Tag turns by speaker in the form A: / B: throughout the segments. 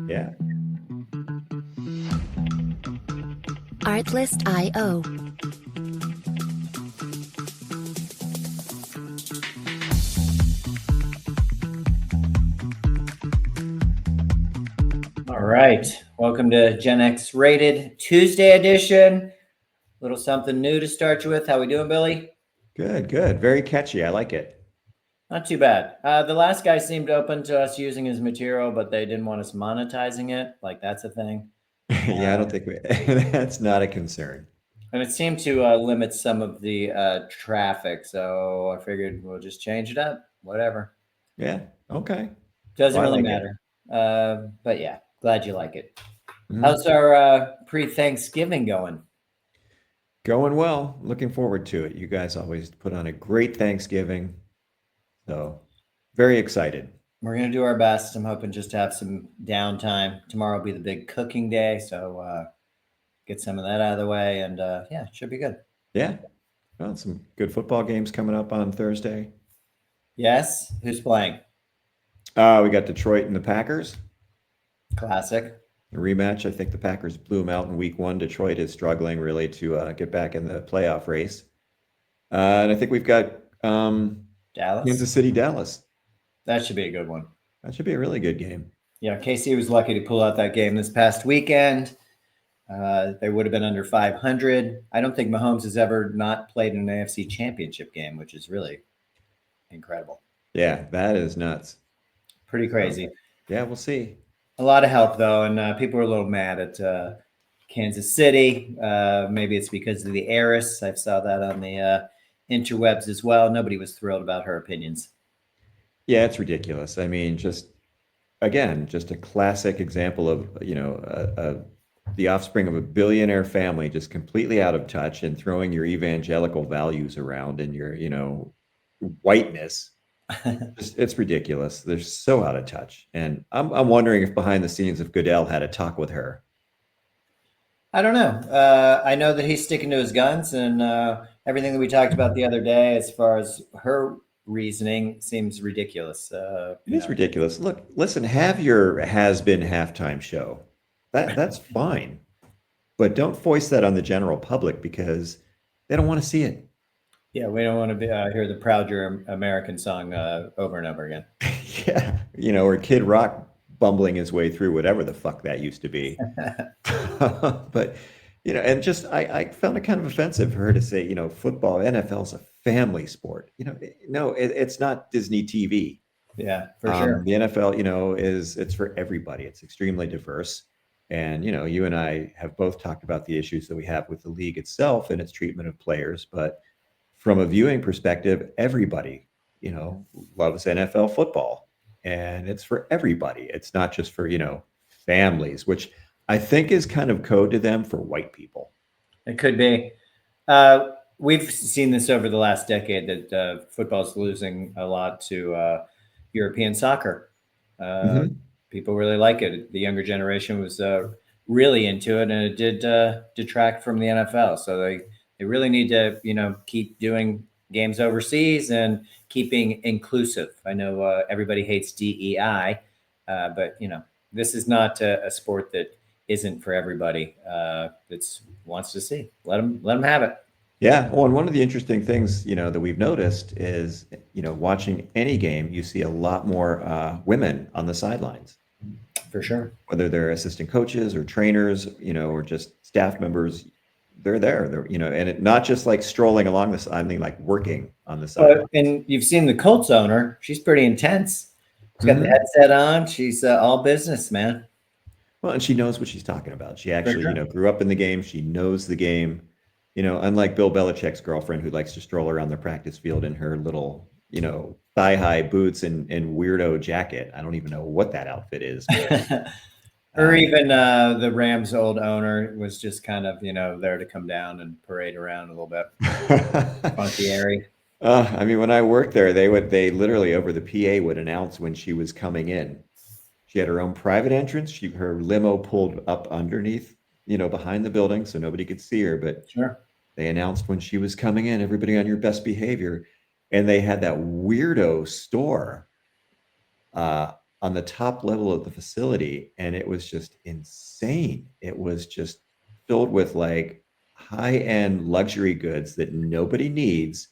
A: Yeah.
B: Artlist.io.
C: All right. Welcome to Gen X Rated Tuesday edition. Little something new to start you with. How we doing, Billy?
A: Good, good. Very catchy. I like it.
C: Not too bad. The last guy seemed open to us using his material, but they didn't want us monetizing it. Like, that's a thing.
A: Yeah, I don't think that's not a concern.
C: And it seemed to limit some of the traffic. So I figured we'll just change it up. Whatever.
A: Yeah. Okay.
C: Doesn't
A: Well, I
C: really
A: like it.
C: matter. But yeah, glad you like it.
A: Mhm.
C: How's our pre-Thanksgiving going?
A: Going well. Looking forward to it. You guys always put on a great Thanksgiving. So very excited.
C: We're going to do our best. I'm hoping just to have some downtime. Tomorrow will be the big cooking day. So get some of that out of the way. And yeah, it should be good.
A: Yeah. Well, some good football games coming up on Thursday.
C: Yes. Who's playing?
A: We got Detroit and the Packers.
C: Classic.
A: A rematch. I think the Packers blew them out in week one. Detroit is struggling really to get back in the playoff race. And I think we've got
C: Dallas.
A: Kansas City, Dallas.
C: That should be a good one.
A: That should be a really good game.
C: Yeah, KC was lucky to pull out that game this past weekend. They would have been under 500. I don't think Mahomes has ever not played in an AFC championship game, which is really incredible.
A: Yeah, that is nuts.
C: Pretty crazy.
A: Yeah, we'll see.
C: A lot of help, though, and people are a little mad at Kansas City. Maybe it's because of the heiress. I saw that on the interwebs as well. Nobody was thrilled about her opinions.
A: Yeah, it's ridiculous. I mean, just a classic example of, the offspring of a billionaire family just completely out of touch and throwing your evangelical values around and your, whiteness. It's ridiculous. They're so out of touch. And I'm wondering if behind the scenes if Goodell had a talk with her.
C: I don't know. I know that he's sticking to his guns, and everything that we talked about the other day as far as her reasoning seems ridiculous.
A: It is ridiculous. Look, listen, have your has-been halftime show. That's fine. But don't foist that on the general public because they don't want to see it.
C: Yeah, we don't want to hear the Proud You're American song over and over again.
A: Yeah, or Kid Rock bumbling his way through whatever the fuck that used to be. But, and just I found it kind of offensive for her to say, football, NFL's a family sport. No, it's not Disney TV.
C: Yeah, for sure.
A: The NFL, it's for everybody. It's extremely diverse. And, you and I have both talked about the issues that we have with the league itself and its treatment of players. But from a viewing perspective, everybody, loves NFL football. And it's for everybody. It's not just for, families, which I think is kind of code to them for white people.
C: It could be. We've seen this over the last decade that football is losing a lot to European soccer. People really like it. The younger generation was really into it, and it did detract from the NFL. So they really need to, keep doing games overseas and keeping inclusive. I know everybody hates DEI, but this is not a sport that isn't for everybody. That wants to see. Let them have it.
A: Yeah. Well, and one of the interesting things, that we've noticed is, watching any game, you see a lot more women on the sidelines.
C: For sure.
A: Whether they're assistant coaches or trainers, or just staff members, they're there. They're, and not just like strolling along this. I mean, like working on the side.
C: And you've seen the Colts owner. She's pretty intense. She's got the headset on. She's all business, man.
A: Well, and she knows what she's talking about. She actually, grew up in the game. She knows the game. Unlike Bill Belichick's girlfriend who likes to stroll around the practice field in her little, thigh-high boots and weirdo jacket. I don't even know what that outfit is.
C: Or even the Rams' old owner was just kind of, there to come down and parade around a little bit. Funky airy.
A: I mean, when I worked there, they literally over the PA would announce when she was coming in. She had her own private entrance. Her limo pulled up underneath, behind the building so nobody could see her. But
C: sure.
A: They announced when she was coming in, everybody on your best behavior. And they had that weirdo store on the top level of the facility, and it was just insane. It was just filled with like high-end luxury goods that nobody needs.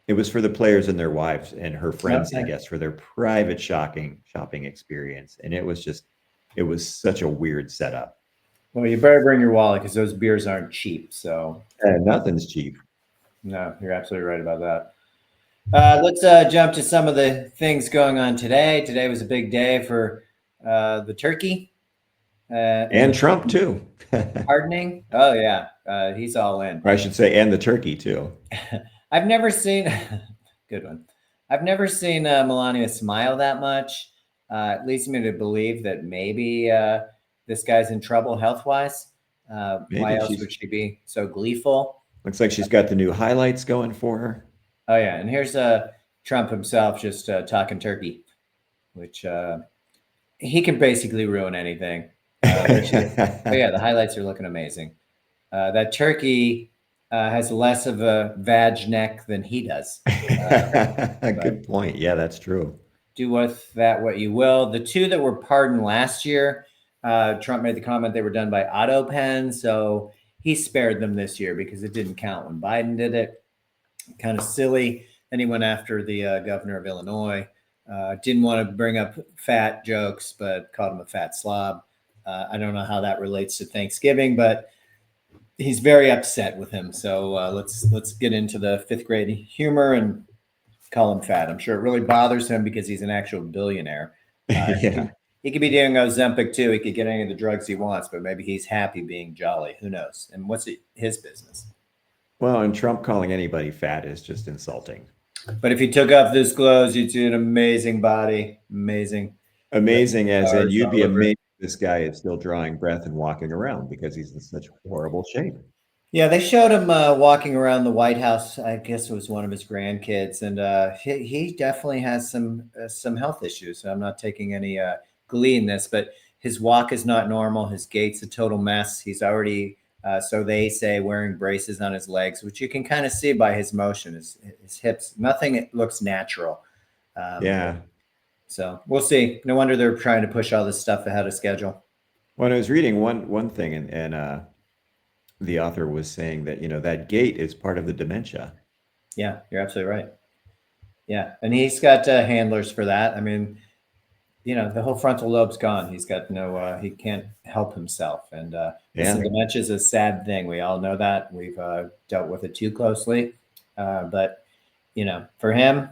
A: It was for the players and their wives and her friends, I
C: Okay.
A: guess, for their private shopping experience. And it was such a weird setup.
C: Well, you better bring your wallet because those beers aren't cheap. So,
A: And nothing's cheap.
C: no, you're absolutely right about that. Let's jump to some of the things going on today. Today was a big day for the turkey and
A: And
C: the
A: Trump too.
C: pardoning. Oh yeah, he's all in.
A: Or I should say, and the turkey too.
C: I've never seen good one. I've never seen Melania smile that much. It leads me to believe that maybe this guy's in trouble health wise. Why
A: Maybe
C: else would she be so gleeful?
A: looks like she's got the new highlights going for her.
C: Oh yeah, and here's Trump himself just talking turkey, which he can basically ruin anything. But yeah, the highlights are looking amazing. That turkey has less of a vag neck than he does.
A: Good point. Yeah, that's true.
C: Do with that what you will. The two that were pardoned last year, Trump made the comment they were done by auto pen, so he spared them this year because it didn't count when Biden did it. Kind of silly. Then he went after the governor of Illinois. Didn't want to bring up fat jokes, but called him a fat slob. I don't know how that relates to Thanksgiving, but he's very upset with him. So let's get into the fifth grade humor and call him fat. I'm sure it really bothers him because he's an actual billionaire.
A: Yeah.
C: He could be doing Ozempic too. He could get any of the drugs he wants, but maybe he's happy being jolly. Who knows? And what's his business?
A: Well, and Trump calling anybody fat is just insulting.
C: But if he took off those clothes, you'd see an amazing body. Amazing.
A: Amazing, as in
C: Stars
A: you'd be
C: all over it.
A: amazed this guy is still drawing breath and walking around because he's in such horrible shape.
C: Yeah, they showed him walking around the White House. I guess it was one of his grandkids, and he definitely has some health issues. So I'm not taking any glee in this, but his walk is not normal. His gait's a total mess. He's already, so they say, wearing braces on his legs, which you can kind of see by his motion, his hips. Nothing looks natural.
A: Yeah.
C: So we'll see. No wonder they're trying to push all this stuff ahead of schedule.
A: When I was reading one thing, and the author was saying that that gait is part of the dementia.
C: Yeah, you're absolutely right. Yeah, and he's got handlers for that. I mean, the whole frontal lobe's gone. He's got no, he can't help himself. And listen, dementia is a sad thing. We all know that. We've dealt with it too closely. But, for him,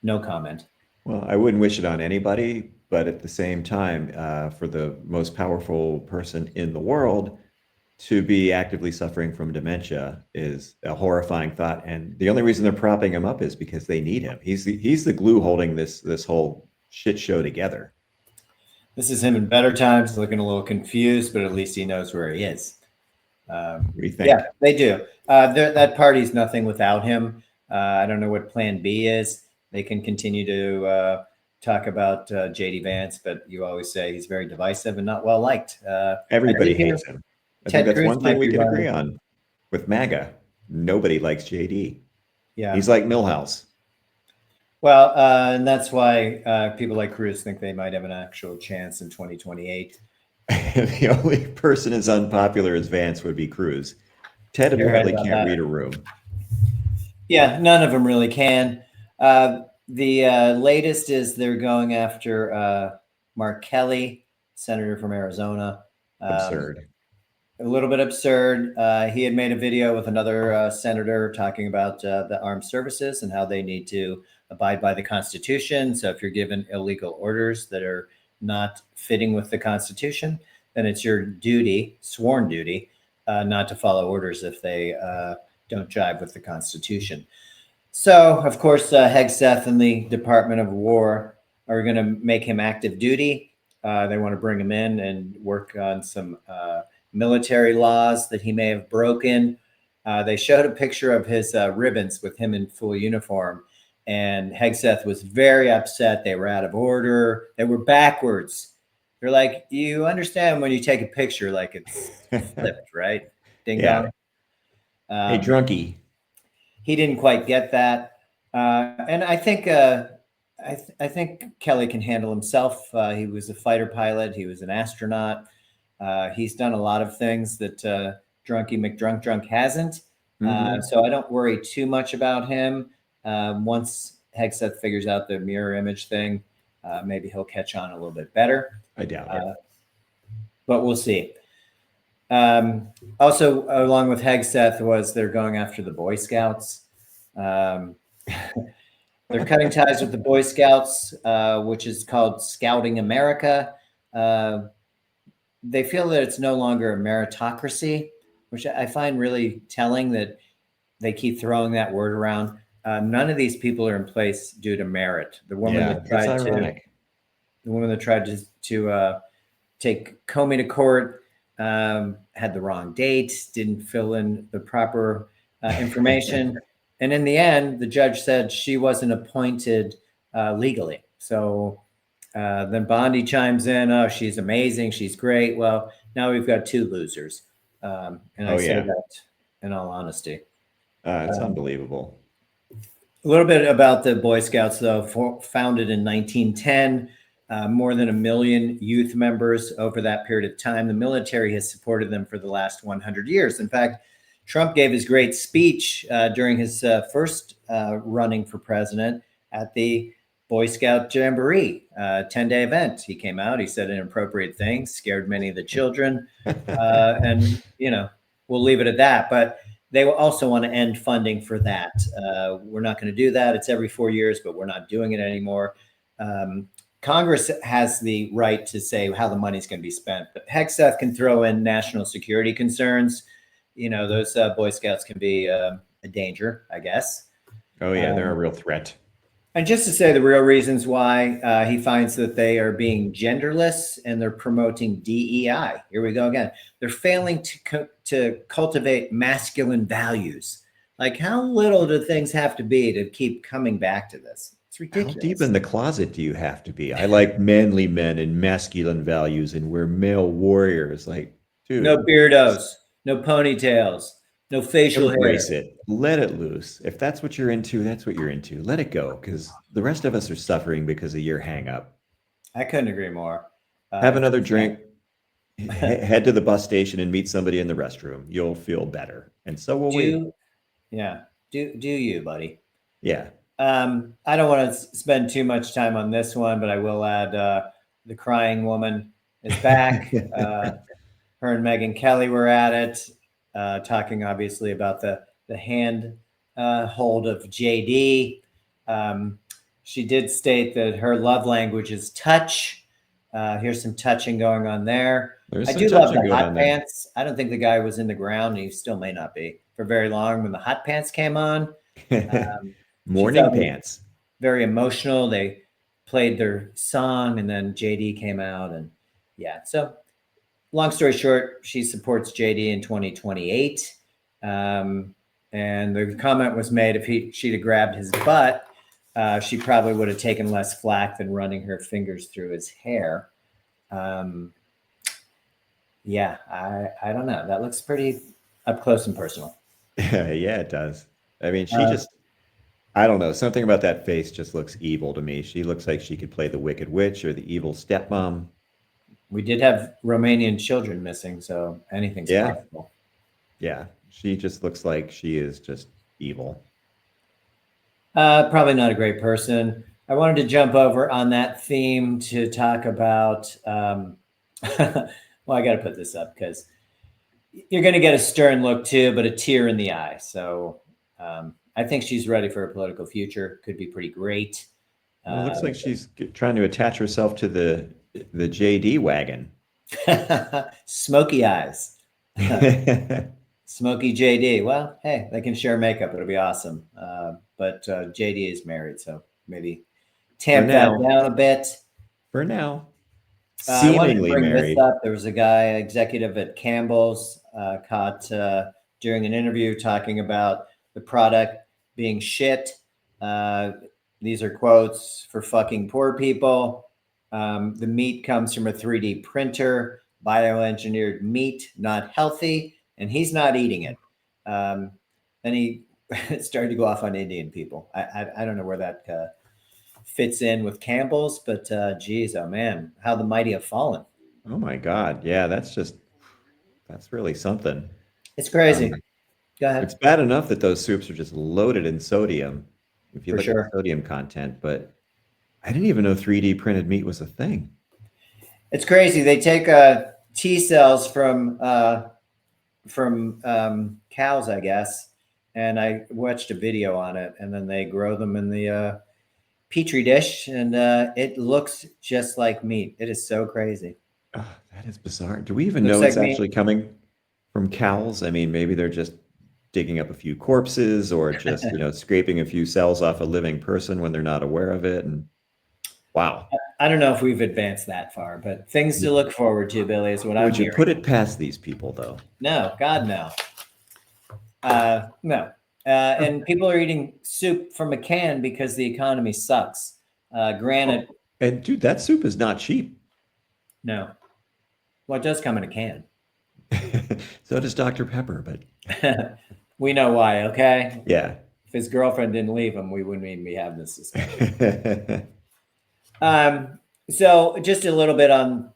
C: no comment.
A: Well, I wouldn't wish it on anybody, but at the same time, for the most powerful person in the world to be actively suffering from dementia is a horrifying thought. And the only reason they're propping him up is because they need him. He's the glue holding this whole shit show together.
C: This is him in better times, looking a little confused, but at least he knows where he is.
A: We think.
C: Yeah, they do. That party's nothing without him. I don't know what Plan B is. They can continue to talk about JD Vance, but you always say he's very divisive and not well liked.
A: Everybody hates him. I think that's
C: Cruz
A: one thing
C: might
A: we
C: be
A: can
C: running.
A: agree on with MAGA. Nobody likes JD.
C: Yeah.
A: He's like Milhouse.
C: Well, and that's why people like Cruz think they might have an actual chance in 2028.
A: The only person as unpopular as Vance would be Cruz. Ted
C: You're right
A: apparently
C: about
A: can't
C: that.
A: read a room.
C: Yeah, none of them really can. The latest is they're going after Mark Kelly, senator from Arizona.
A: Absurd.
C: A little bit absurd. He had made a video with another senator talking about the armed services and how they need to abide by the Constitution. So if you're given illegal orders that are not fitting with the Constitution, then it's your duty, sworn duty, not to follow orders if they don't jive with the Constitution. So, of course, Hegseth and the Department of War are going to make him active duty. They want to bring him in and work on some military laws that he may have broken. They showed a picture of his ribbons with him in full uniform, and Hegseth was very upset. They were out of order. They were backwards. They're like, you understand when you take a picture, like it's flipped, right? Ding dong.
A: Hey, drunkie.
C: He didn't quite get that. And I think I think Kelly can handle himself. He was a fighter pilot. He was an astronaut. He's done a lot of things that Drunky McDrunk hasn't. So I don't worry too much about him. Once Hegseth figures out the mirror image thing, maybe he'll catch on a little bit better.
A: I doubt it.
C: But we'll see. Also, along with Hegseth, was they're going after the Boy Scouts. They're cutting ties with the Boy Scouts, which is called Scouting America. They feel that it's no longer a meritocracy, which I find really telling that they keep throwing that word around. None of these people are in place due to merit. The woman that tried to take Comey to court had the wrong date, didn't fill in the proper information. And in the end, the judge said she wasn't appointed legally. So then Bondi chimes in, oh, she's amazing. She's great. Well, now we've got two losers. And I say that in all honesty.
A: It's unbelievable.
C: A little bit about the Boy Scouts, though. Founded in 1910, more than 1 million youth members over that period of time. The military has supported them for the last 100 years. In fact, Trump gave his great speech during his first running for president at the Boy Scout Jamboree, 10-day event. He came out, he said inappropriate things, scared many of the children. And, we'll leave it at that. But they also want to end funding for that. We're not going to do that. It's every 4 years, but we're not doing it anymore. Congress has the right to say how the money's going to be spent. But Hegseth can throw in national security concerns. Those Boy Scouts can be a danger, I guess.
A: Oh, yeah, they're a real threat.
C: And just to say the real reasons why he finds that they are being genderless and they're promoting DEI. Here we go again. They're failing to cultivate masculine values. Like, how little do things have to be to keep coming back to this? It's ridiculous.
A: How deep in the closet do you have to be? I like manly men and masculine values, and we're male warriors. Like, dude.
C: No beardos, no ponytails, no facial hair.
A: Embrace it. Let it loose. If that's what you're into, that's what you're into. Let it go, because the rest of us are suffering because of your hang up.
C: I couldn't agree more.
A: Have another drink. Head to the bus station and meet somebody in the restroom. You'll feel better. And so will we.
C: Yeah. Do you, buddy?
A: Yeah.
C: I don't want to spend too much time on this one, but I will add the crying woman is back. Her and Megyn Kelly were at it, talking obviously about the hand hold of JD. She did state that her love language is touch. Here's some touching going on there. I do love the hot pants. I don't think the guy was in the ground. He still may not be for very long when the hot pants came on.
A: Morning pants.
C: Very emotional. They played their song and then JD came out. And yeah, so long story short, she supports JD in 2028. And the comment was made, if she'd have grabbed his butt, she probably would have taken less flack than running her fingers through his hair. Yeah, I don't know. That looks pretty up close and personal.
A: Yeah, it does. I mean, she just, I don't know. Something about that face just looks evil to me. She looks like she could play the Wicked Witch or the evil stepmom.
C: We did have Romanian children missing, so anything's possible.
A: Yeah, she just looks like she is just evil.
C: Probably not a great person. I wanted to jump over on that theme to talk about, well, I got to put this up because you're going to get a stern look too, but a tear in the eye. So I think she's ready for a political future. Could be pretty great.
A: Well, it looks like she's trying to attach herself to the JD wagon.
C: Smoky eyes. Smoky JD. Well, hey, they can share makeup. It'll be awesome. But JD is married, so maybe tamp that down a bit.
A: For now.
C: Seemingly married. There was a guy, executive at Campbell's, caught during an interview talking about the product being shit. These are quotes for fucking poor people. The meat comes from a 3D printer, bioengineered meat, not healthy, and he's not eating it. Then he started to go off on Indian people. I don't know where that fits in with Campbell's, but geez, oh man, how the mighty have fallen.
A: Oh my God. Yeah, that's really something.
C: It's crazy.
A: Um,
C: Go
A: it's
C: ahead.
A: bad enough that those soups are just loaded in sodium, if you
C: For
A: look at the
C: sure.
A: sodium content, but I didn't even know 3D printed meat was a thing.
C: It's crazy. They take T cells from cows, I guess, and I watched a video on it, and then they grow them in the petri dish, and it looks just like meat. It is so crazy.
A: Oh, that is bizarre. Do we even
C: Looks
A: know
C: like
A: it's
C: meat.
A: actually coming from cows? I mean, maybe they're just digging up a few corpses or just, scraping a few cells off a living person when they're not aware of it. And wow.
C: I don't know if we've advanced that far, but things to look forward to, Billy, is what I'm
A: Would you
C: hearing.
A: put it past these people, though?
C: No, God, no. No. And people are eating soup from a can because the economy sucks. Granted,
A: And dude, that soup is not cheap.
C: no. Well, it does come in a can.
A: So does Dr. Pepper, but
C: We know why, okay?
A: yeah.
C: If his girlfriend didn't leave him, we wouldn't even be having this discussion.
A: Yeah,
C: So just a little bit on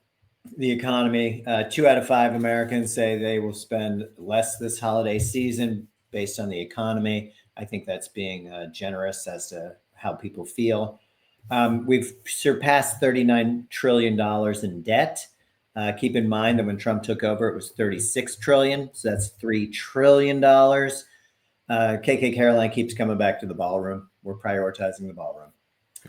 C: the economy. 2 out of 5 Americans say they will spend less this holiday season based on the economy. I think that's being generous as to how people feel. We've surpassed $39 trillion in debt. Keep in mind that when Trump took over, it was $36 trillion. So that's $3 trillion. KK Caroline keeps coming back to the ballroom. We're prioritizing the ballroom.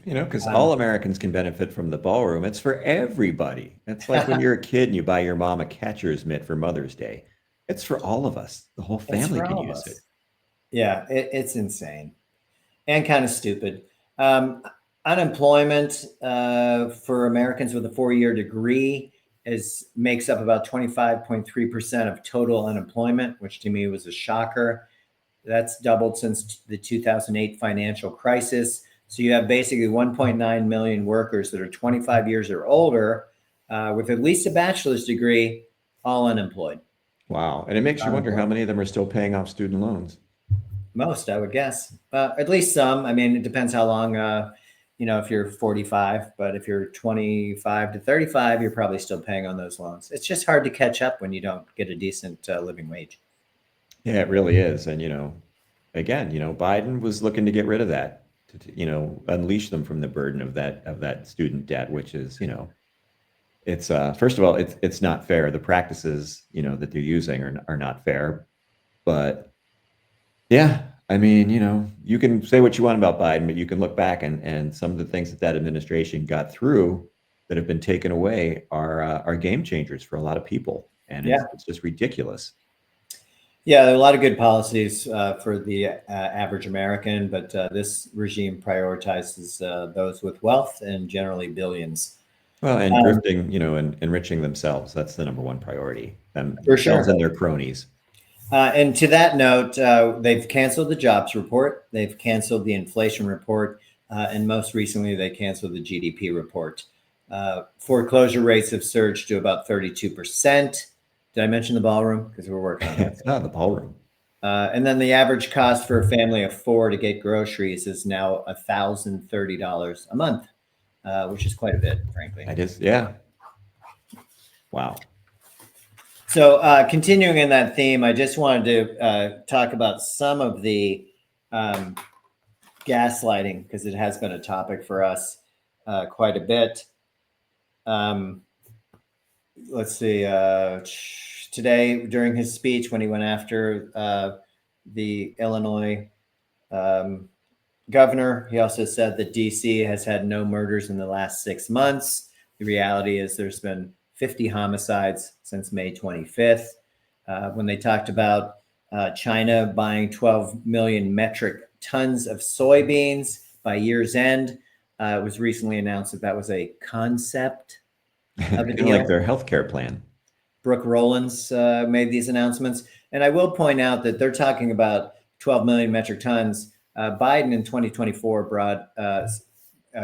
A: because all Americans can benefit from the ballroom. It's for everybody. It's like when you're a kid and you buy your mom a catcher's mitt for Mother's Day. It's for all of us. The whole
C: It's
A: family
C: for
A: can
C: all of
A: use
C: us.
A: it.
C: Yeah, it's insane and kind of stupid. Unemployment for Americans with a 4-year degree makes up about 25.3% of total unemployment, which to me was a shocker. That's doubled since the 2008 financial crisis. So you have basically 1.9 million workers that are 25 years or older with at least a bachelor's degree, all unemployed.
A: Wow. And it makes you wonder how many of them are still paying off student loans.
C: Most, I would guess. At least some. I mean, it depends how long, if you're 45, but if you're 25 to 35, you're probably still paying on those loans. It's just hard to catch up when you don't get a decent living wage.
A: Yeah, it really is. And, again, Biden was looking to get rid of that, unleash them from the burden of that student debt, which is, it's first of all, it's not fair. The practices, that they're using are not fair. But yeah, I mean, you can say what you want about Biden, but you can look back and some of the things that administration got through that have been taken away are game changers for a lot of people, and it's just ridiculous.
C: Yeah, there are a lot of good policies for the average American, but this regime prioritizes those with wealth and generally billions.
A: Well, and drifting, and enriching themselves. That's the number one priority.
C: For sure.
A: Themselves and their cronies.
C: And to that note, they've canceled the jobs report. They've canceled the inflation report. And most recently, they canceled the GDP report. Foreclosure rates have surged to about 32%. Did I mention the ballroom? Because we're working on that.
A: It's not the ballroom.
C: And then the average cost for a family of 4 to get groceries is now $1,030 a month, which is quite a bit, frankly.
A: That is, yeah. Wow.
C: So continuing in that theme, I just wanted to talk about some of the gaslighting because it has been a topic for us quite a bit. Let's see. Today, during his speech, when he went after the Illinois governor, he also said that DC has had no murders in the last 6 months. The reality is there's been 50 homicides since May 25th. When they talked about China buying 12 million metric tons of soybeans by year's end, it was recently announced that was a concept of a deal.
A: Like their healthcare plan.
C: Brooke Rollins made these announcements. And I will point out that they're talking about 12 million metric tons. Biden in 2024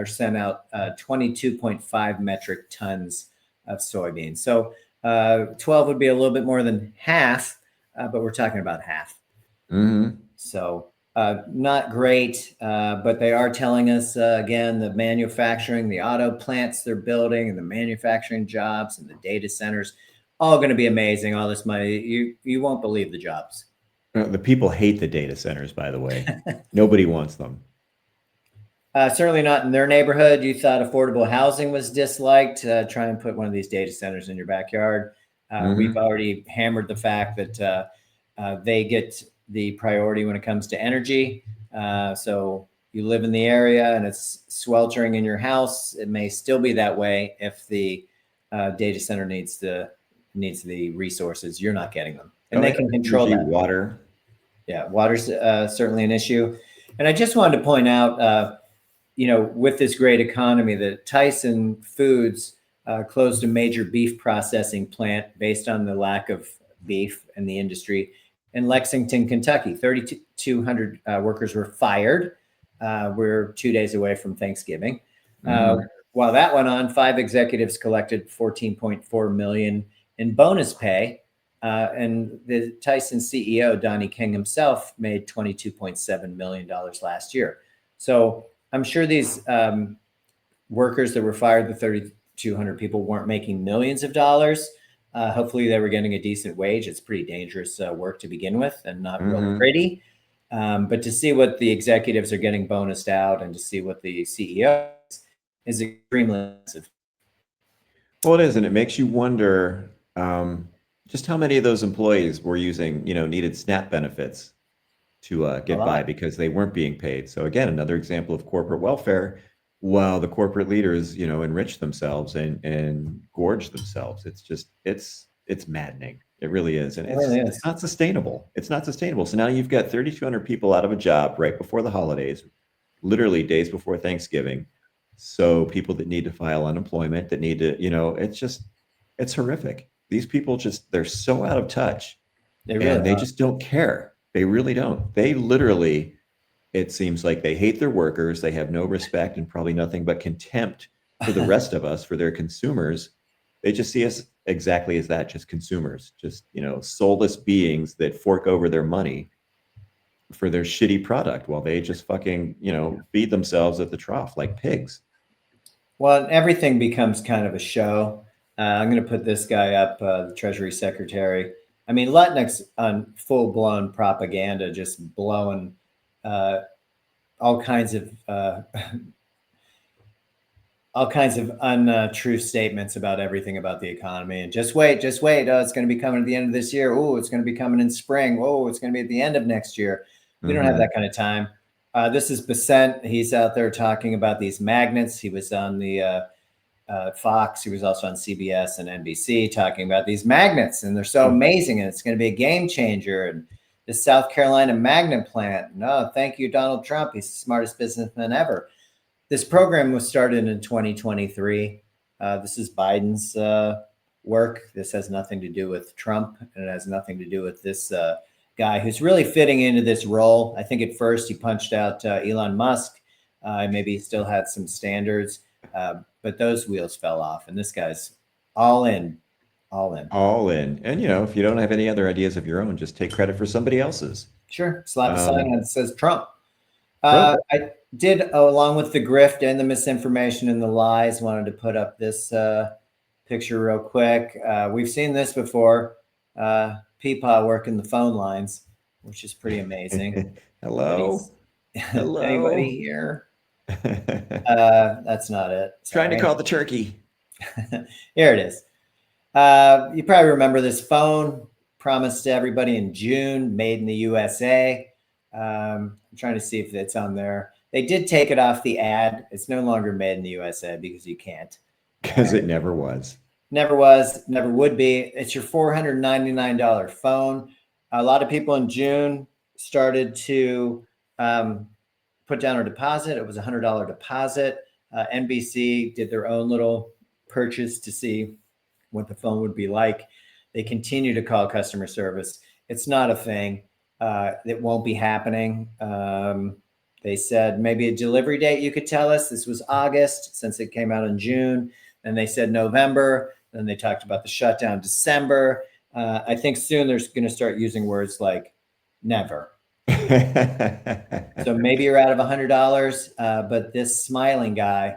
C: sent out 22.5 metric tons of soybeans. So 12 would be a little bit more than half, but we're talking about half.
A: Mm-hmm.
C: So Not great, but they are telling us, again, the manufacturing, the auto plants they're building and the manufacturing jobs and the data centers, all going to be amazing. All this money, you won't believe the jobs.
A: The people hate the data centers, by the way. Nobody wants them.
C: Certainly not in their neighborhood. You thought affordable housing was disliked. Try and put one of these data centers in your backyard. We've already hammered the fact that they get the priority when it comes to energy. So you live in the area and it's sweltering in your house. It may still be that way if the data center needs the resources. You're not getting them, and they can control that.
A: Water.
C: Yeah, water's certainly an issue. And I just wanted to point out, with this great economy, that Tyson Foods closed a major beef processing plant based on the lack of beef in the industry in Lexington, Kentucky. 3,200 workers were fired. We're 2 days away from Thanksgiving. While that went on, 5 executives collected $14.4 million in bonus pay. And the Tyson CEO, Donnie King himself, made $22.7 million last year. So I'm sure these workers that were fired, the 3,200 people, weren't making millions of dollars. Hopefully they were getting a decent wage. It's pretty dangerous work to begin with and not real pretty. But to see what the executives are getting bonused out and to see what the CEO is extremely impressive.
A: Well, it is. And it makes you wonder just how many of those employees were using, needed SNAP benefits to get by because they weren't being paid. So again, another example of corporate welfare, while the corporate leaders, enrich themselves and gorge themselves. It's just, it's maddening. It really is. And it's not sustainable. It's not sustainable. So now you've got 3,200 people out of a job right before the holidays, literally days before Thanksgiving. So people that need to file unemployment, that need to, it's horrific. These people they're so out of touch. They just don't care. They really don't. They literally, it seems like they hate their workers. They have no respect and probably nothing but contempt for the rest of us, for their consumers. They just see us exactly as that, just consumers, just, soulless beings that fork over their money for their shitty product while they just fucking, feed themselves at the trough like pigs.
C: Well, everything becomes kind of a show. I'm going to put this guy up, the Treasury Secretary. I mean, Lutnick's on full-blown propaganda, just blowing all kinds of untrue statements about everything about the economy. And just wait. Oh, it's going to be coming at the end of this year. Oh, it's going to be coming in spring. Oh, it's going to be at the end of next year. We don't have that kind of time. This is Besant. He's out there talking about these magnets. He was on the Fox. He was also on CBS and NBC talking about these magnets, and they're so amazing, and it's going to be a game changer. And the South Carolina magnet plant. No, thank you, Donald Trump. He's the smartest businessman ever. This program was started in 2023. This is Biden's work. This has nothing to do with Trump, and it has nothing to do with this guy who's really fitting into this role. I think at first he punched out Elon Musk. Maybe he still had some standards, but those wheels fell off, and this guy's all in.
A: And, if you don't have any other ideas of your own, just take credit for somebody else's.
C: Sure. Slap a sign that says Trump. I did, along with the grift and the misinformation and the lies, wanted to put up this picture real quick. We've seen this before. Peepaw working the phone lines, which is pretty amazing.
A: Hello.
C: Anybody here? That's not it. Sorry.
A: Trying to call the turkey.
C: Here it is. You probably remember this phone, promised to everybody in June, made in the USA. I'm trying to see if it's on there. They did take it off the ad. It's no longer made in the USA because you can't.
A: Because it never was.
C: Never was, never would be. It's your $499 phone. A lot of people in June started to put down a deposit. It was a $100 deposit. NBC did their own little purchase to see what the phone would be like. They continue to call customer service. It's not a thing. It won't be happening. They said maybe a delivery date you could tell us. This was August since it came out in June. Then they said November. Then they talked about the shutdown December. I think soon they're going to start using words like never. So maybe you're out of $100, but this smiling guy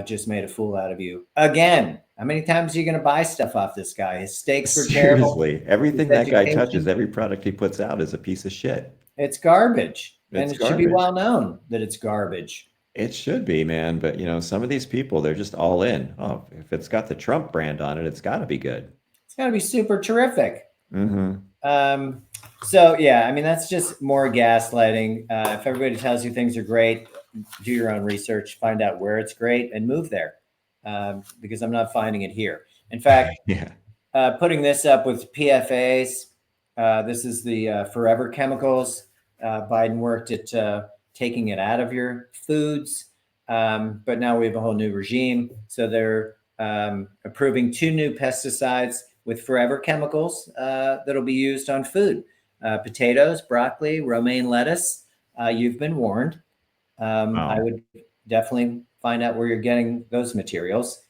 C: just made a fool out of you again. How many times are you going to buy stuff off this guy? His steaks were terrible.
A: Seriously,
C: His
A: everything that guy touches,
C: education,
A: every product he puts out is a piece of shit.
C: it's garbage. And
A: It's
C: it should be
A: garbage.
C: well known that it's garbage.
A: It should be, man. But some of these people, they're just all in. Oh, if it's got the Trump brand on it, it's got to be good.
C: It's got to be super terrific.
A: Mm-hmm.
C: So yeah, I mean, that's just more gaslighting. If everybody tells you things are great, do your own research, find out where it's great, and move there. Because I'm not finding it here. In fact,
A: Yeah.
C: putting this up with PFAs. This is the forever chemicals. Biden worked at taking it out of your foods, but now we have a whole new regime. So they're approving 2 new pesticides with forever chemicals that'll be used on food. Potatoes, broccoli, romaine lettuce. You've been warned.
A: Wow.
C: I would definitely find out where you're getting those materials.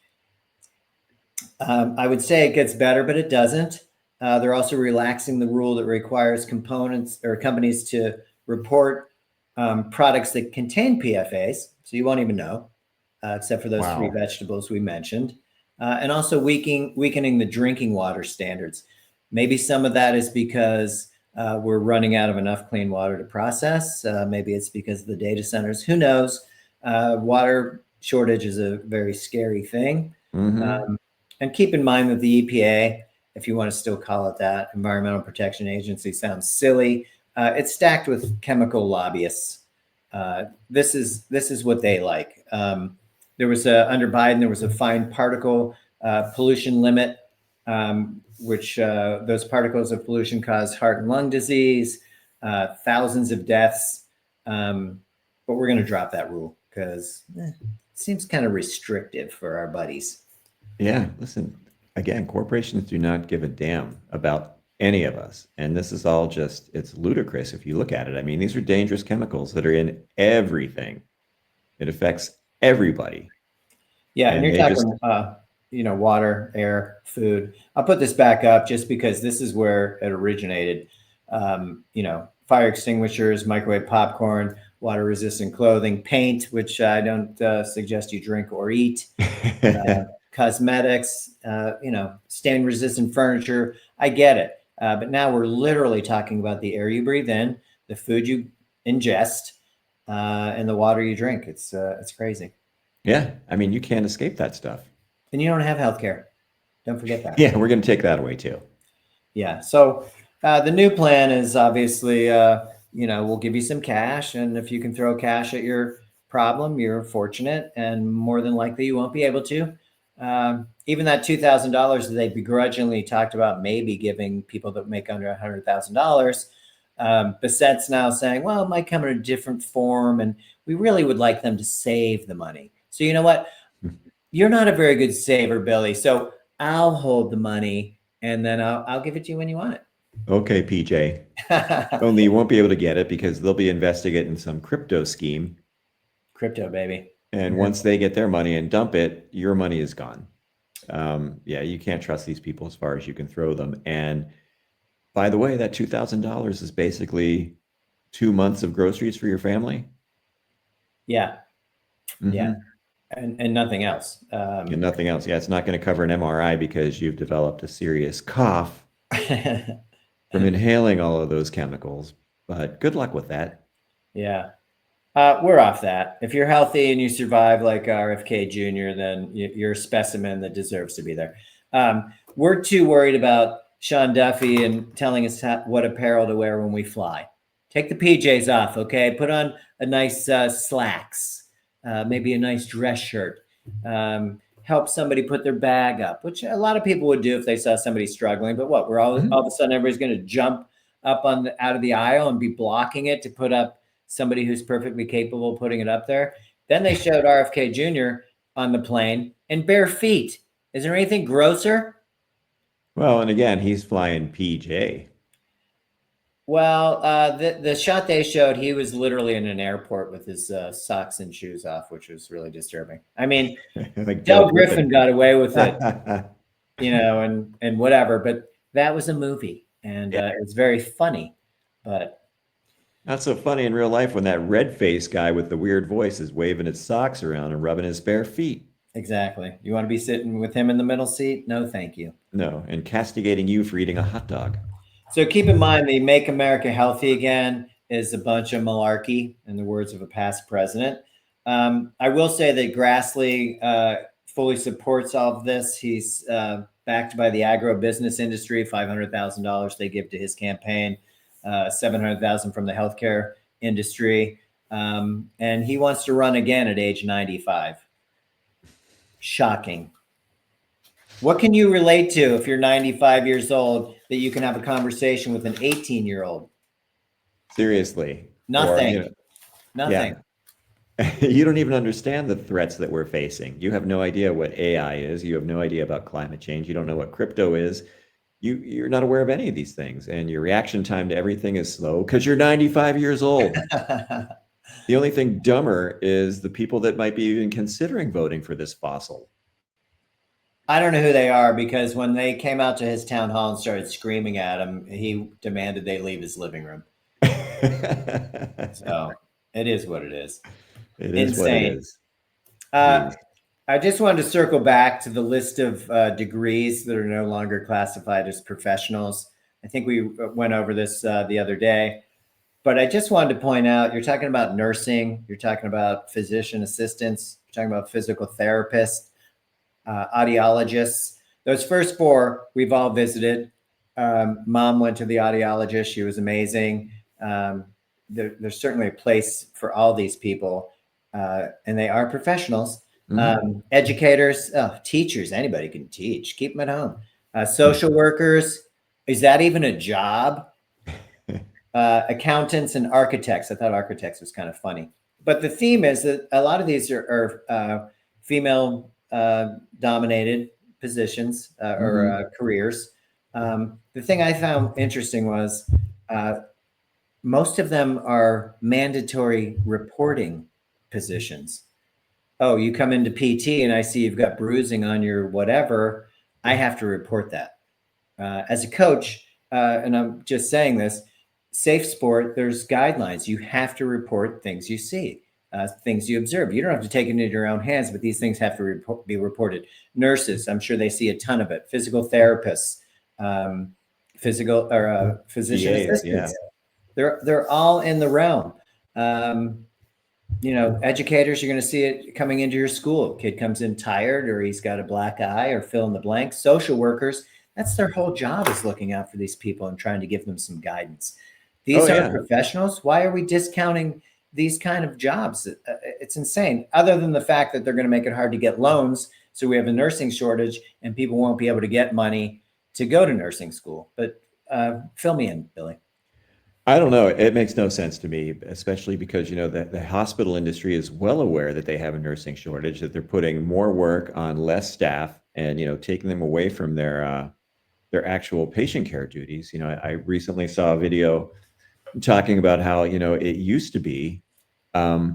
C: I would say it gets better, but it doesn't. They're also relaxing the rule that requires components or companies to report products that contain PFAs. So you won't even know, except for those 3 vegetables we mentioned. And also weakening the drinking water standards. Maybe some of that is because we're running out of enough clean water to process. Maybe it's because of the data centers. Who knows? Water shortage is a very scary thing.
A: Mm-hmm.
C: And keep in mind that the EPA, if you want to still call it that, Environmental Protection Agency, sounds silly. It's stacked with chemical lobbyists. This is what they like. There was under Biden, there was a fine particle pollution limit, which those particles of pollution cause heart and lung disease, thousands of deaths. But we're going to drop that rule because it seems kind of restrictive for our buddies.
A: Yeah, listen, again, corporations do not give a damn about any of us. And this is all just, it's ludicrous if you look at it. I mean, these are dangerous chemicals that are in everything. It affects everybody.
C: Yeah, and you're talking, water, air, food. I'll put this back up just because this is where it originated. Fire extinguishers, microwave popcorn, water-resistant clothing, paint, which I don't suggest you drink or eat. Cosmetics, stain-resistant furniture. I get it. But now we're literally talking about the air you breathe in, the food you ingest, and the water you drink. It's crazy.
A: Yeah. I mean, you can't escape that stuff.
C: And you don't have healthcare. Don't forget that.
A: Yeah, we're going to take that away too.
C: Yeah. So the new plan is obviously, we'll give you some cash. And if you can throw cash at your problem, you're fortunate. And more than likely, you won't be able to. Even that $2,000 that they begrudgingly talked about maybe giving people that make under $100,000, Bassett's now saying, well, it might come in a different form, and we really would like them to save the money. So you know what? You're not a very good saver, Billy. So I'll hold the money, and then I'll give it to you when you want it.
A: Okay, PJ. Only you won't be able to get it because they'll be investigating some crypto scheme.
C: Crypto, baby.
A: And once they get their money and dump it, your money is gone. You can't trust these people as far as you can throw them. And by the way, that $2,000 is basically 2 months of groceries for your family.
C: Yeah.
A: Mm-hmm.
C: Yeah. And nothing else.
A: And nothing else. Yeah, it's not going to cover an MRI because you've developed a serious cough from inhaling all of those chemicals. But good luck with that.
C: Yeah. We're off that. If you're healthy and you survive like RFK Jr., then you're a specimen that deserves to be there. We're too worried about Sean Duffy and telling us what apparel to wear when we fly. Take the PJs off, okay? Put on a nice slacks, maybe a nice dress shirt. Help somebody put their bag up, which a lot of people would do if they saw somebody struggling. But what? We're all of a sudden everybody's going to jump up out of the aisle and be blocking it to put up somebody who's perfectly capable of putting it up there. Then they showed RFK Jr. on the plane in bare feet. Is there anything grosser?
A: Well, and again, he's flying PJ.
C: Well, the shot they showed, he was literally in an airport with his socks and shoes off, which was really disturbing. I mean, like Del Griffin got away with it, and whatever, but that was a movie, and it was very funny. But
A: Not so funny in real life when that red-faced guy with the weird voice is waving his socks around and rubbing his bare feet.
C: Exactly. You want to be sitting with him in the middle seat? No, thank you.
A: No, and castigating you for eating a hot dog.
C: So keep in mind, the Make America Healthy Again is a bunch of malarkey, in the words of a past president. I will say that Grassley fully supports all of this. He's backed by the agro-business industry, $500,000 they give to his campaign, $700,000 from the healthcare industry. And he wants to run again at age 95. Shocking. What can you relate to if you're 95 years old that you can have a conversation with an 18-year-old?
A: Seriously.
C: Nothing.
A: Or,
C: Nothing.
A: Yeah. You don't even understand the threats that we're facing. You have no idea what AI is. You have no idea about climate change. You don't know what crypto is. You're not aware of any of these things. And your reaction time to everything is slow because you're 95 years old. The only thing dumber is the people that might be even considering voting for this fossil.
C: I don't know who they are, because when they came out to his town hall and started screaming at him, he demanded they leave his living room. So it is what it is.
A: It is what it is.
C: I just wanted to circle back to the list of degrees that are no longer classified as professionals. I think we went over this the other day, but I just wanted to point out, you're talking about nursing, you're talking about physician assistants, you're talking about physical therapists, audiologists. Those first four we've all visited. Mom went to the audiologist. She was amazing. There's certainly a place for all these people, and they are professionals. Educators, teachers, anybody can teach. Keep them at home. Social workers, is that even a job? Accountants and architects. I thought architects was kind of funny. But the theme is that a lot of these are female dominated positions or careers. The thing I found interesting was most of them are mandatory reporting positions. Oh, you come into PT and I see you've got bruising on your whatever, I have to report that. As a coach, and I'm just saying this, safe sport, there's guidelines. You have to report things you see. Things you observe. You don't have to take it into your own hands, but these things have to be reported. Nurses, I'm sure they see a ton of it. Physical therapists, physician assistants. Yeah. They're all in the realm. Educators, you're going to see it coming into your school. Kid comes in tired, or he's got a black eye, or fill in the blank. Social workers, that's their whole job, is looking out for these people and trying to give them some guidance. These are professionals. Why are we discounting these kind of jobs? It's insane. Other than the fact that they're going to make it hard to get loans, so we have a nursing shortage and people won't be able to get money to go to nursing school. But fill me in, Billy.
A: I don't know. It makes no sense to me, especially because, the hospital industry is well aware that they have a nursing shortage, that they're putting more work on less staff and, taking them away from their actual patient care duties. I recently saw a video talking about how, it used to be that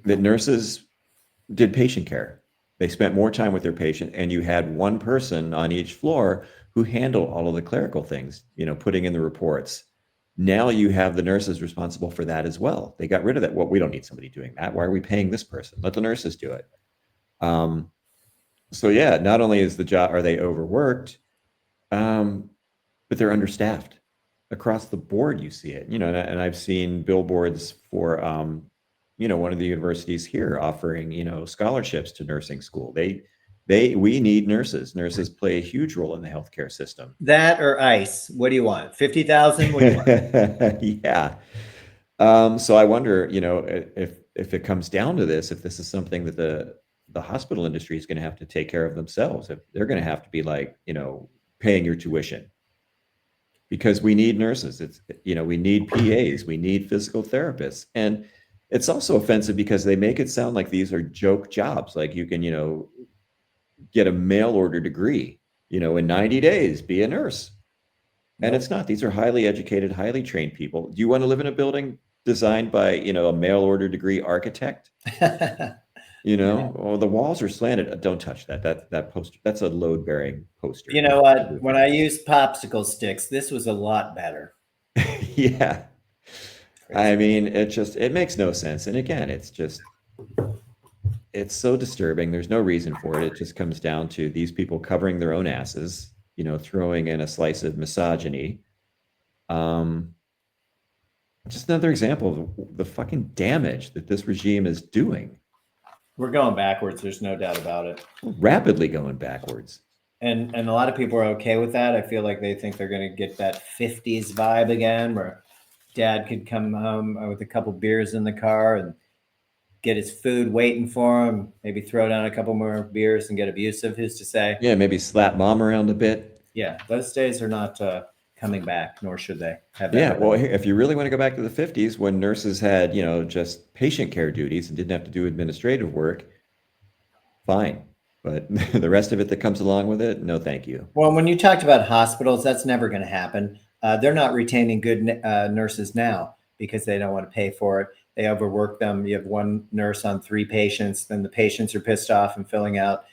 A: nurses did patient care. They spent more time with their patient, and you had one person on each floor who handled all of the clerical things, putting in the reports. Now you have the nurses responsible for that as well. They got rid of that. Well, we don't need somebody doing that. Why are we paying this person? Let the nurses do it. So yeah, not only is the job, are they overworked, but they're understaffed across the board. You see it, and I've seen billboards for, one of the universities here offering, scholarships to nursing school. We need nurses. Nurses play a huge role in the healthcare system.
C: That or ICE. What do you want? 50,000? What do you want?
A: Yeah. So I wonder, if it comes down to this, if this is something that the hospital industry is going to have to take care of themselves, if they're going to have to be like, paying your tuition, because we need nurses. It's, we need PAs, we need physical therapists. And it's also offensive because they make it sound like these are joke jobs. Like you can, get a mail order degree, in 90 days, be a nurse. And it's not. These are highly educated, highly trained people. Do you want to live in a building designed by, a mail order degree architect? Oh, the walls are slanted. Don't touch that. That poster, that's a load bearing poster.
C: You know what? When I used popsicle sticks, this was a lot better.
A: Yeah. I mean, it makes no sense. And again, it's so disturbing. There's no reason for it. It just comes down to these people covering their own asses, throwing in a slice of misogyny. Um, just another example of the fucking damage that this regime is doing.
C: We're going backwards. There's no doubt about it.
A: Rapidly going backwards.
C: And a lot of people are okay with that. I feel like they think they're going to get that 50s vibe again, where dad could come home with a couple beers in the car and get his food waiting for him, maybe throw down a couple more beers and get abusive, who's to say?
A: Yeah, maybe slap mom around a bit.
C: Yeah, those days are not coming back, nor should they have that.
A: Yeah, well, if you really want to go back to the 50s when nurses had, just patient care duties and didn't have to do administrative work, fine. But the rest of it that comes along with it, no, thank you.
C: Well, when you talked about hospitals, that's never going to happen. They're not retaining good nurses now because they don't want to pay for it. They overwork them. You have one nurse on 3 patients, then the patients are pissed off and filling out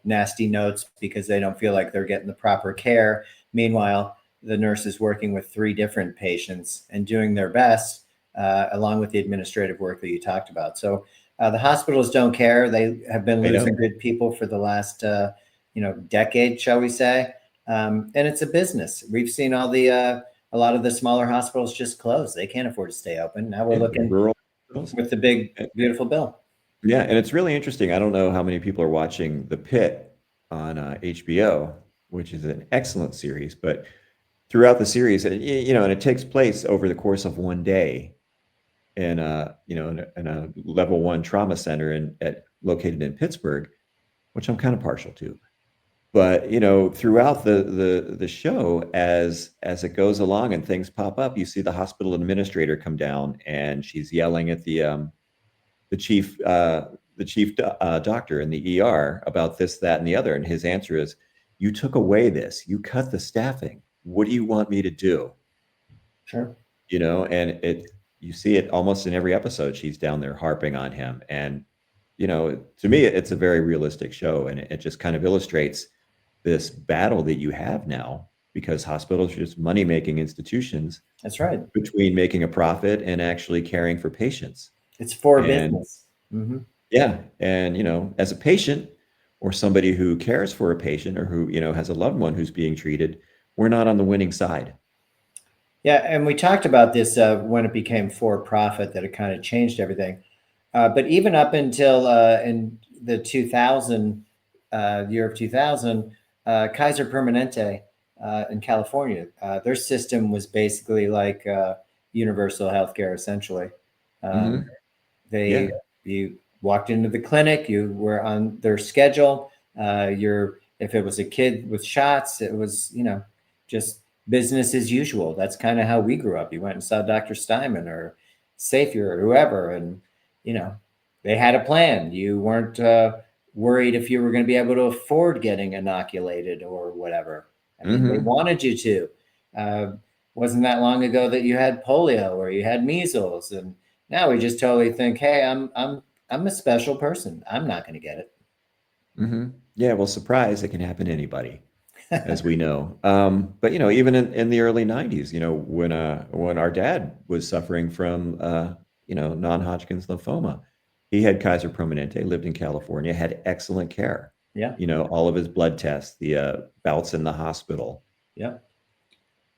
C: nasty notes because they don't feel like they're getting the proper care. Meanwhile, the nurse is working with 3 different patients and doing their best, along with the administrative work that you talked about. So the hospitals don't care. They have been losing good people for the last, decade, shall we say. And it's a business. We've seen a lot of the smaller hospitals just close. They can't afford to stay open. Now we're looking rural with the big, beautiful bill.
A: Yeah, and it's really interesting. I don't know how many people are watching The Pit on HBO, which is an excellent series, but throughout the series, and it takes place over the course of one day in a level 1 trauma center located in Pittsburgh, which I'm kind of partial to. But throughout the show, as it goes along and things pop up, you see the hospital administrator come down and she's yelling at the chief doctor in the ER about this, that, and the other, and his answer is, "You took away this. You cut the staffing. What do you want me to do?"
C: Sure.
A: And you see it almost in every episode. She's down there harping on him, and to me, it's a very realistic show, and it just kind of illustrates this battle that you have now, because hospitals are just money-making institutions.
C: That's right.
A: Between making a profit and actually caring for patients.
C: It's for business. Mm-hmm.
A: Yeah. And, as a patient or somebody who cares for a patient or who, has a loved one who's being treated, we're not on the winning side.
C: Yeah. And we talked about this when it became for profit, that it kind of changed everything. But even up until in the year of 2000, Kaiser Permanente in California, their system was basically like universal healthcare, essentially. You walked into the clinic, you were on their schedule. If it was a kid with shots, it was, just business as usual. That's kind of how we grew up. You went and saw Dr. Steinman or Safier or whoever, and, they had a plan. You weren't worried if you were going to be able to afford getting inoculated or whatever. I mean, they wanted you to. Wasn't that long ago that you had polio or you had measles, and now we just totally think, hey, I'm a special person. I'm not going to get it.
A: Yeah, well, surprise, it can happen to anybody, as we know. But even in the early 90s, when our dad was suffering from non-Hodgkin's lymphoma, he had Kaiser Permanente, lived in California, had excellent care.
C: Yeah.
A: All of his blood tests, the bouts in the hospital.
C: Yeah.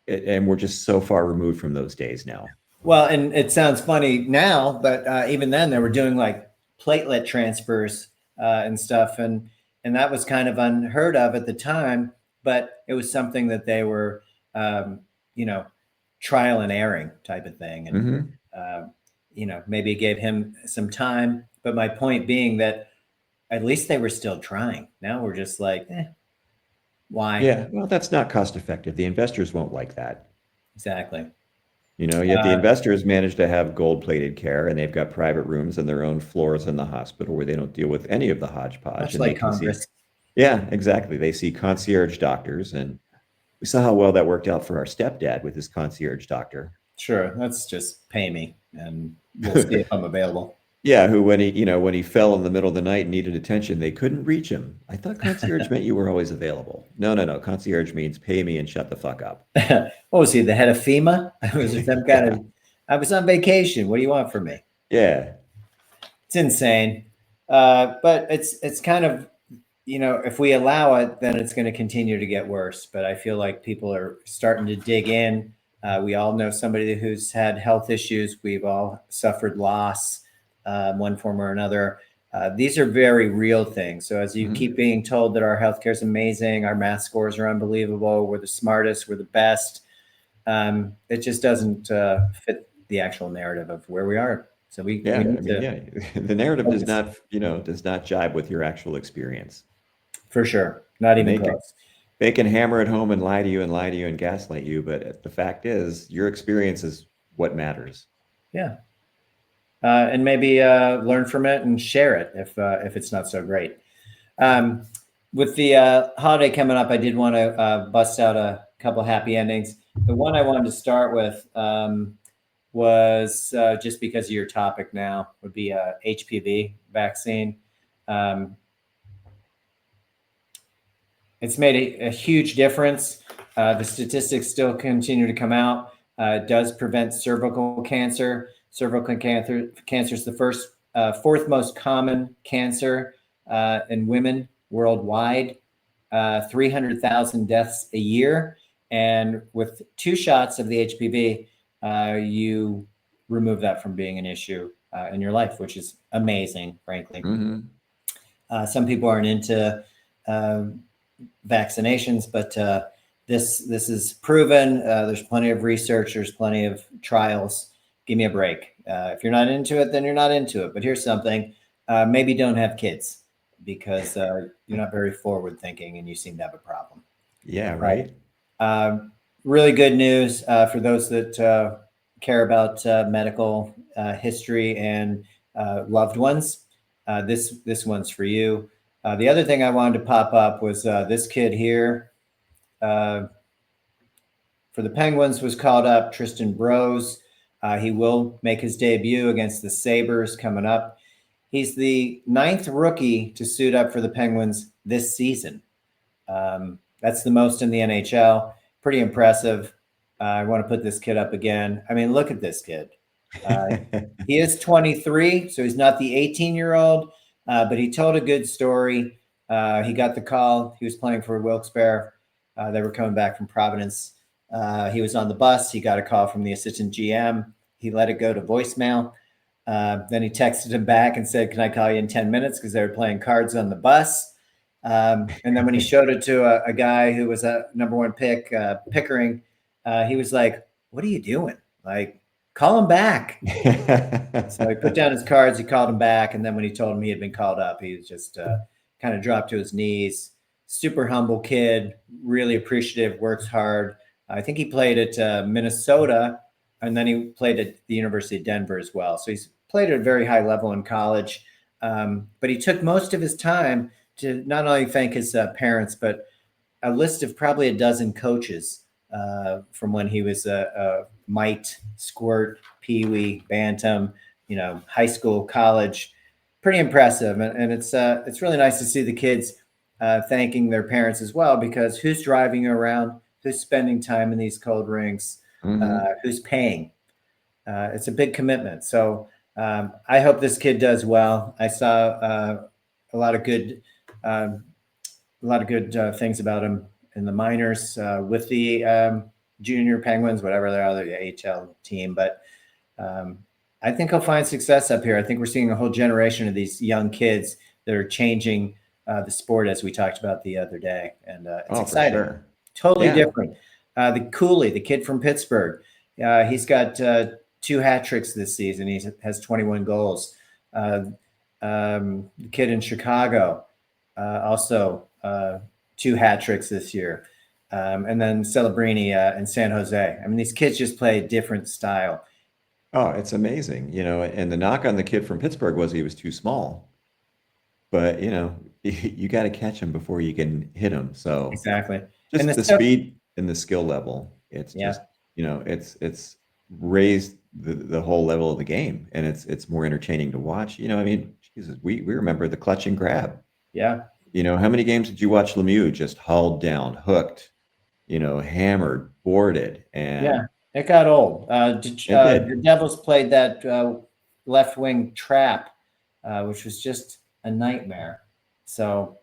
A: And we're just so far removed from those days now.
C: Well, and it sounds funny now, but even then they were doing like platelet transfers and stuff. And that was kind of unheard of at the time, but it was something that they were, trial and erring type of thing. And, maybe it gave him some time. But my point being that at least they were still trying. Now we're just like, why?
A: Yeah, well, that's not cost effective. The investors won't like that.
C: Exactly.
A: Yet the investors manage to have gold-plated care, and they've got private rooms and their own floors in the hospital where they don't deal with any of the hodgepodge.
C: Much like Congress.
A: Yeah, exactly. They see concierge doctors, and we saw how well that worked out for our stepdad with his concierge doctor.
C: Sure, let's just pay me, and we'll see if I'm available.
A: Yeah, who when he fell in the middle of the night and needed attention, they couldn't reach him. I thought concierge meant you were always available. No. Concierge means pay me and shut the fuck up.
C: What was he, the head of FEMA? Was there some kind I was on vacation. What do you want from me?
A: Yeah.
C: It's insane. But it's kind of, if we allow it, then it's going to continue to get worse. But I feel like people are starting to dig in. We all know somebody who's had health issues. We've all suffered loss, one form or another. These are very real things. So as you keep being told that our healthcare is amazing, our math scores are unbelievable, we're the smartest, we're the best, it just doesn't fit the actual narrative of where we are. So we
A: Yeah.
C: need
A: I mean,
C: to
A: yeah, the narrative does
C: focus.
A: not, does not jibe with your actual experience.
C: For sure. Not
A: And
C: even close.
A: they can hammer it home and lie to you and lie to you and gaslight you, but the fact is, your experience is what matters.
C: Yeah. And maybe learn from it and share it if it's not so great. With the holiday coming up, I did want to bust out a couple happy endings. The one I wanted to start with was just because of your topic now would be HPV vaccine. It's made a huge difference. The statistics still continue to come out. It does prevent cervical cancer. Cervical cancer is the fourth most common cancer in women worldwide. 300,000 deaths a year. And with 2 shots of the HPV, you remove that from being an issue in your life, which is amazing, frankly. Some people aren't into vaccinations, but this is proven. There's plenty of research. There's plenty of trials. Give me a break. If you're not into it, then you're not into it. But here's something: maybe don't have kids because you're not very forward thinking, and you seem to have a problem.
A: Yeah, right.
C: Really good news for those that care about medical history and loved ones. This one's for you. The other thing I wanted to pop up was this kid here for the Penguins was called up, Tristan Broz. He will make his debut against the Sabres coming up. He's the 9th rookie to suit up for the Penguins this season. That's the most in the NHL. Pretty impressive. I want to put this kid up again. I mean, look at this kid. He is 23, so he's not the 18-year-old. But he told a good story. He got the call. He was playing for Wilkes-Barre. They were coming back from Providence. He was on the bus. He got a call from the assistant GM. He let it go to voicemail. Then he texted him back and said, "Can I call you in 10 minutes?" Because they were playing cards on the bus. And then when he showed it to a guy who was a #1 pick, Pickering, he was like, "What are you doing? Like, call him back." So he put down his cards, he called him back, and then when he told him he had been called up, he was just kind of dropped to his knees. Super humble kid, really appreciative, works hard. I think he played at Minnesota, and then he played at the University of Denver as well. So he's played at a very high level in college, but he took most of his time to not only thank his parents, but a list of probably a dozen coaches from when he was a mite, squirt, peewee, bantam, high school, college. Pretty impressive, and it's really nice to see the kids thanking their parents as well, because who's driving you around? Who's spending time in these cold rinks? Who's paying? It's a big commitment. So I hope this kid does well. I saw a lot of good things about him in the minors with the junior Penguins, whatever they are, the AHL team. But I think he'll find success up here. I think we're seeing a whole generation of these young kids that are changing the sport, as we talked about the other day. And it's exciting. For sure. Totally different. The Cooley, the kid from Pittsburgh, he's got 2 hat tricks this season. He has 21 goals. The kid in Chicago, also 2 hat tricks this year. And then Celebrini in San Jose. I mean, these kids just play a different style.
A: Oh, it's amazing. And the knock on the kid from Pittsburgh was he was too small. But, you got to catch him before you can hit him. So
C: exactly.
A: Just the speed and the skill level. It's just, it's raised the whole level of the game, and it's more entertaining to watch. I mean, Jesus, we remember the clutch and grab.
C: Yeah.
A: How many games did you watch Lemieux just hauled down, hooked, hammered, boarded, and
C: It got old.
A: It did.
C: The Devils played that left wing trap, which was just a nightmare. So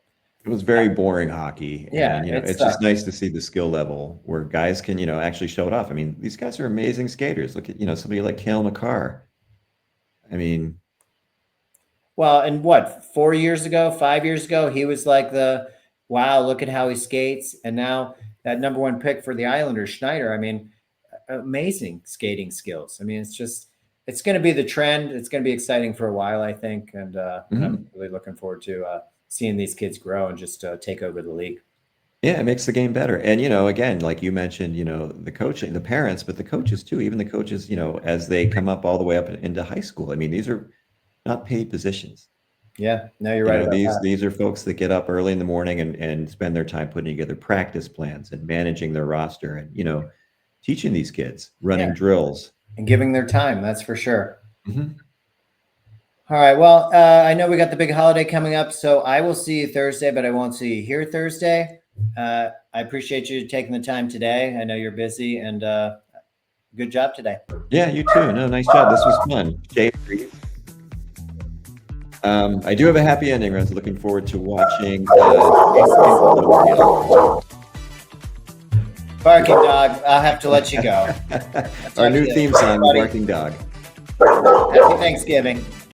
A: It was very boring hockey.
C: yeah,
A: And,
C: it
A: it's just
C: sucked.
A: nice to see the skill level where guys can, actually show it off. I mean, these guys are amazing skaters. Look at, somebody like Cale Makar. I mean,
C: Well, and what, 4 years ago, 5 years ago, he was like wow, look at how he skates. And now that number one pick for the Islanders, Schneider, I mean, amazing skating skills. I mean, it's going to be the trend. It's going to be exciting for a while, I think. And I'm really looking forward to seeing these kids grow and just take over the league.
A: yeah, it makes the game better. And, again, like you mentioned, the coaching, the parents, but the coaches too, even the coaches, as they come up all the way up into high school. I mean, these are not paid positions.
C: Yeah, no, you're right about that.
A: These are folks that get up early in the morning and spend their time putting together practice plans and managing their roster and, teaching these kids, running drills.
C: And giving their time, that's for sure.
A: Mhm.
C: All right. Well, I know we got the big holiday coming up, so I will see you Thursday, but I won't see you here Thursday. I appreciate you taking the time today. I know you're busy, and good job today.
A: Yeah, you too. No, nice job. This was fun. Jay, I do have a happy ending. I was looking forward to watching.
C: Barking dog. I'll have to let you go.
A: Our new theme song,
C: Everybody.
A: Barking Dog.
C: Happy Thanksgiving.